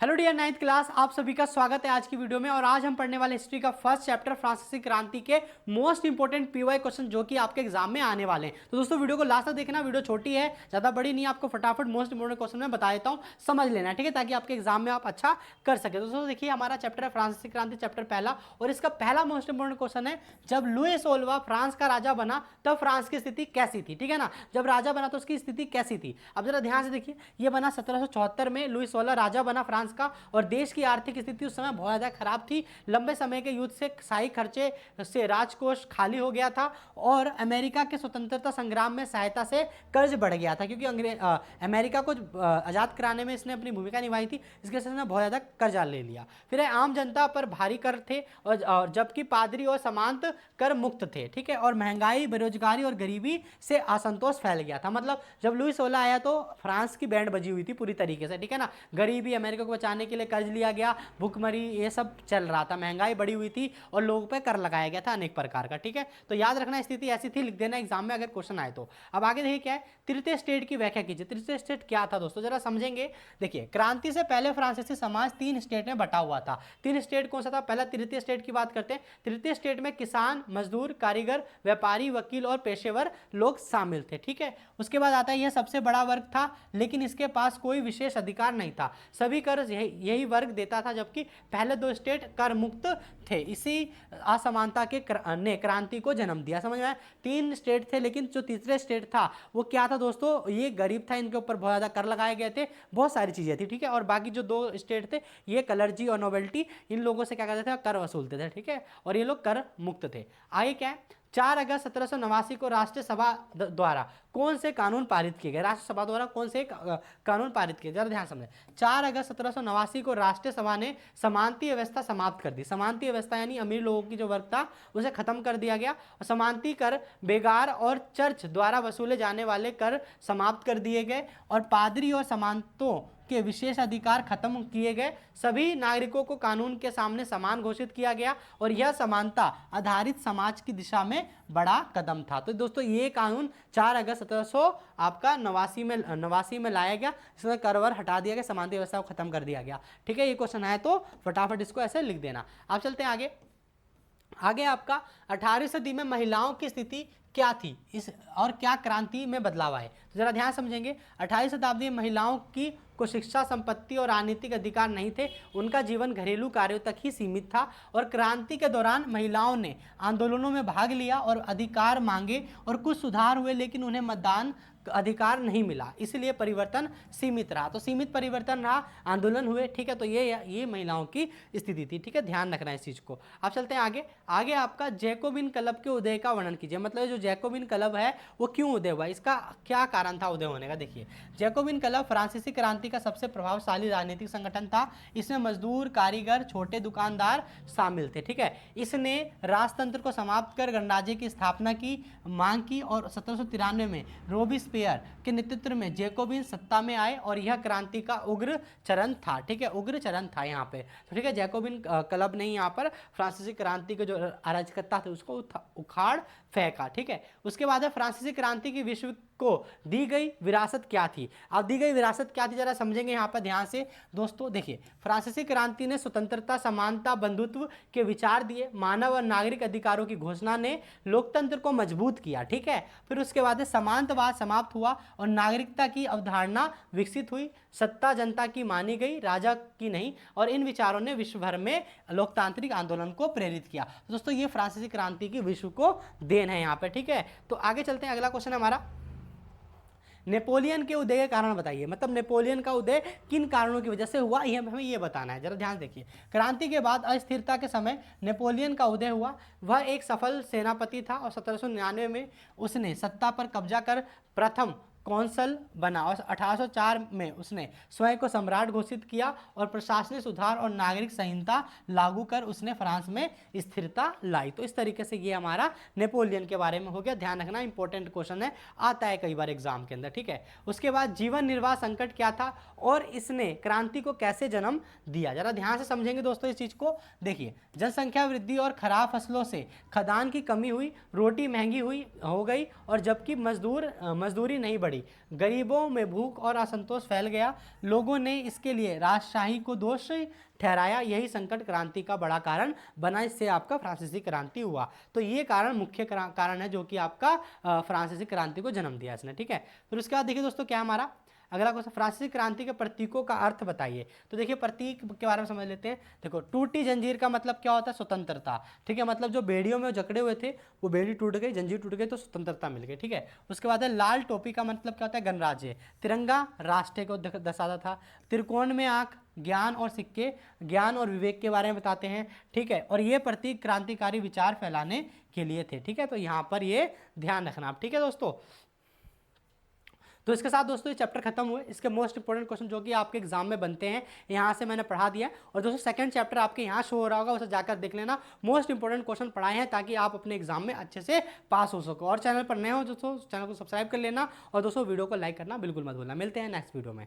Hello dear ninth class, आप सभी का स्वागत है आज की वीडियो में। और आज हम पढ़ने वाले हिस्ट्री का फर्स्ट चैप्टर फ्रांसीसी क्रांति के मोस्ट इंपोर्टेंट पीवाई क्वेश्चन जो कि आपके एग्जाम में आने वाले हैं। तो दोस्तों वीडियो को लास्ट तक देखना, वीडियो छोटी है, ज़्यादा बड़ी नहीं है, आपको फटाफट मोस्ट इंपोर्टेंट क्वेश्चन में बता देता हूँ, समझ लेना ठीक है, ताकि आपके एग्जाम में आप अच्छा कर सके। दोस्तों देखिए, हमारा चैप्टर है फ्रांसीसी क्रांति, चैप्टर पहला, और इसका पहला मोस्ट इंपोर्टेंट क्वेश्चन है, जब लुई 16वां फ्रांस का राजा बना तब फ्रांस की स्थिति कैसी थी। ठीक है ना, जब राजा बना तो उसकी स्थिति कैसी थी। अब जरा ध्यान से देखिए, ये बना 1774 में, लुई 16 राजा बना फ्रांस का, और देश की आर्थिक स्थिति उस समय बहुत ज्यादा खराब थी। लंबे समय के युद्ध से शाही खर्चे से राजकोष खाली हो गया था, और अमेरिका के स्वतंत्रता संग्राम में सहायता से कर्ज बढ़ गया था, क्योंकि अमेरिका को आजाद कराने में इसने अपनी भूमिका निभाई थी, इसके इसने बहुत ज्यादा कर्जा ले लिया। फिर आम जनता पर भारी कर थे, और जबकि पादरी और समांत कर मुक्त थे। ठीक है, और महंगाई, बेरोजगारी और गरीबी से असंतोष फैल गया था। मतलब जब लुई 16 आया तो फ्रांस की बैंड बजी हुई थी पूरी तरीके से। ठीक है ना, गरीबी, अमेरिका को बचाने के लिए कर्ज लिया गया, भुखमरी, ये सब चल रहा था, महंगाई बढ़ी हुई थी, और लोगों पे कर लगाया गया था अनेक प्रकार का। ठीक है, तो याद रखना स्थिति ऐसी थी, लिख देना एग्जाम में अगर क्वेश्चन आए तो। अब आगे देखिए क्या है, तृतीय स्टेट की व्याख्या कीजिए। तृतीय स्टेट क्या था दोस्तों, जरा समझेंगे। देखिए, क्रांति से पहले फ्रांसीसी समाज 3 स्टेट में बटा हुआ था। 3 स्टेट कौन सा था? पहला तृतीय स्टेट की बात करते हैं। तृतीय स्टेट में किसान, मजदूर, कारीगर, व्यापारी, वकील और पेशेवर लोग शामिल थे। ठीक है, उसके बाद आता है, यह सबसे बड़ा वर्ग था, लेकिन इसके पास कोई विशेष अधिकार नहीं था, सभी कर यही वर्ग देता था, जबकि पहले 2 स्टेट कर मुक्त थे। इसी असमानता के ने क्रांति को जन्म दिया। समझ में? 3 स्टेट थे, लेकिन जो तीसरे स्टेट था वो क्या था दोस्तों? ये गरीब था, इनके ऊपर बहुत ज्यादा कर लगाए गए थे, बहुत सारी चीजें थी। ठीक है, और बाकी जो 2 स्टेट थे, ये कलर्जी और नोबेल्टी, इन लोगों से क्या करते थे? कर वसूलते थे। ठीक है, और ये लोग कर मुक्त थे। आगे क्या है, 4 अगस्त 1789 को राष्ट्रीय सभा द्वारा कौन से कानून पारित किए गए? राष्ट्रीय सभा द्वारा कौन से कानून पारित किए? जरा ध्यान समझें। 4 अगस्त 1789 को राष्ट्रीय सभा ने समानती व्यवस्था समाप्त कर दी। समानती व्यवस्था यानी अमीर लोगों की जो वर्ग था उसे खत्म कर दिया गया, और समानती कर बेगार और चर्च द्वारा वसूले जाने वाले कर समाप्त कर दिए गए, और पादरी और समांतों के विशेष अधिकार खत्म किए गए। सभी नागरिकों को कानून के सामने समान घोषित किया गया, और यह समानता आधारित समाज की दिशा में बड़ा कदम था। तो दोस्तों ये कानून 4 अगस्त 1789 में लाया गया, इसमें करवर हटा दिया गया, समानता व्यवस्था को खत्म कर दिया गया। ठीक है, ये क्वेश्चन है तो फटाफट इसको ऐसे लिख देना। आप चलते हैं आगे। आगे आपका 18वीं सदी में महिलाओं की स्थिति क्या थी, इस और क्या क्रांति में बदलाव आए, तो जरा ध्यान समझेंगे। 18वीं शताब्दी में महिलाओं की को शिक्षा, संपत्ति और राजनीतिक अधिकार नहीं थे, उनका जीवन घरेलू कार्यों तक ही सीमित था। और क्रांति के दौरान महिलाओं ने आंदोलनों में भाग लिया और अधिकार मांगे, और कुछ सुधार हुए, लेकिन उन्हें मतदान अधिकार नहीं मिला, इसलिए परिवर्तन सीमित रहा। तो सीमित परिवर्तन रहा, आंदोलन हुए। ठीक है, तो ये महिलाओं की स्थिति थी। ठीक है, ध्यान रखना इस चीज को। आप चलते हैं आगे। आगे आपका जैकोबिन क्लब के उदय का वर्णन कीजिए। मतलब जो जैकोबिन क्लब है वो क्यों उदय हुआ, इसका क्या कारण था उदय होने का? देखिए, जैकोबिन क्लब फ्रांसीसी क्रांति का सबसे प्रभावशाली राजनीतिक संगठन था। इसमें मजदूर, कारीगर, छोटे दुकानदार शामिल थे। ठीक है, इसने राजतंत्र को समाप्त कर गणराज्य की स्थापना की मांग की, और 1793 में रोबिस्पियर के नेतृत्व में जैकोबिन सत्ता में आए, और यह क्रांति का उग्र चरण था। ठीक है, उग्र चरण था यहाँ पे। तो ठीक है, जैकोबिन क्लब ने यहाँ पर फ्रांसीसी क्रांति के जो अराजकता थे उसको उखाड़ फेंका। ठीक है, उसके बाद फ्रांसीसी क्रांति की विश्व को दी गई विरासत क्या थी। अब दी गई विरासत क्या थी, जरा समझेंगे यहाँ पर ध्यान से दोस्तों। देखिए, फ्रांसीसी क्रांति ने स्वतंत्रता, समानता, बंधुत्व के विचार दिए, मानव और नागरिक अधिकारों की घोषणा ने लोकतंत्र को मजबूत किया। ठीक है, फिर उसके बाद समांतवाद समाप्त हुआ, और नागरिकता की अवधारणा विकसित हुई, सत्ता जनता की मानी गई, राजा की नहीं, और इन विचारों ने विश्व भर में लोकतांत्रिक आंदोलन को प्रेरित किया। तो दोस्तों ये फ्रांसीसी क्रांति की विश्व को देन है यहाँ पे। ठीक है, तो आगे चलते हैं, अगला क्वेश्चन है हमारा, नेपोलियन के उदय के कारण बताइए। मतलब नेपोलियन का उदय किन कारणों की वजह से हुआ, ये हमें ये बताना है। जरा ध्यान देखिए, क्रांति के बाद अस्थिरता के समय नेपोलियन का उदय हुआ। वह एक सफल सेनापति था, और 1799 में उसने सत्ता पर कब्जा कर प्रथम कौंसल बना, और 1804 में उसने स्वयं को सम्राट घोषित किया, और प्रशासनिक सुधार और नागरिक संहिता लागू कर उसने फ्रांस में स्थिरता लाई। तो इस तरीके से ये हमारा नेपोलियन के बारे में हो गया। ध्यान रखना, इंपॉर्टेंट क्वेश्चन है, आता है कई बार एग्जाम के अंदर। ठीक है, उसके बाद जीवन निर्वाह संकट क्या था, और इसने क्रांति को कैसे जन्म दिया। जरा ध्यान से समझेंगे दोस्तों इस चीज को। देखिए, जनसंख्या वृद्धि और खराब फसलों से खदान की कमी हुई, रोटी महंगी हुई हो गई, और जबकि मजदूरी नहीं बढ़ी। बढ़ी, गरीबों में भूख और असंतोष फैल गया, लोगों ने इसके लिए राजशाही को दोष ठहराया, यही संकट क्रांति का बड़ा कारण बना, इससे आपका फ्रांसीसी क्रांति हुआ। तो ये कारण मुख्य कारण है जो कि आपका फ्रांसीसी क्रांति को जन्म दिया इसने, ठीक है। फिर उसके बाद देखिए दोस्तों क्या हमारा अगला क्वेश्चन, फ्रांसीसी क्रांति के प्रतीकों का अर्थ बताइए। तो देखिए प्रतीक के बारे में समझ लेते हैं। देखो टूटी जंजीर का मतलब क्या होता है, स्वतंत्रता, ठीक है। मतलब जो बेड़ियों में जकड़े हुए थे वो बेड़ी टूट गई, जंजीर टूट गई तो स्वतंत्रता मिल गई, ठीक है। उसके बाद है लाल टोपी का मतलब क्या होता है, गणराज्य, तिरंगा राष्ट्र को दर्शाता था, त्रिकोण में आंख, ज्ञान और सिक्के, ज्ञान और विवेक के बारे में बताते हैं, ठीक है। और ये प्रतीक क्रांतिकारी विचार फैलाने के लिए थे, ठीक है। तो यहाँ पर ये ध्यान रखना आप, ठीक है दोस्तों। तो इसके साथ दोस्तों ये चैप्टर खत्म हुए। इसके मोस्ट इंपोर्टेंट क्वेश्चन जो कि आपके एग्जाम में बनते हैं यहाँ से मैंने पढ़ा दिया। और दोस्तों सेकंड चैप्टर आपके यहाँ शो हो रहा होगा, उसे जाकर देख लेना। मोस्ट इंपोर्टेंट क्वेश्चन पढ़ाए हैं ताकि आप अपने एग्जाम में अच्छे से पास हो सको। और चैनल पर नए हो दोस्तों, चैनल को सब्सक्राइब कर लेना और दोस्तों वीडियो को लाइक करना बिल्कुल मत भूलना। मिलते हैं नेक्स्ट वीडियो में।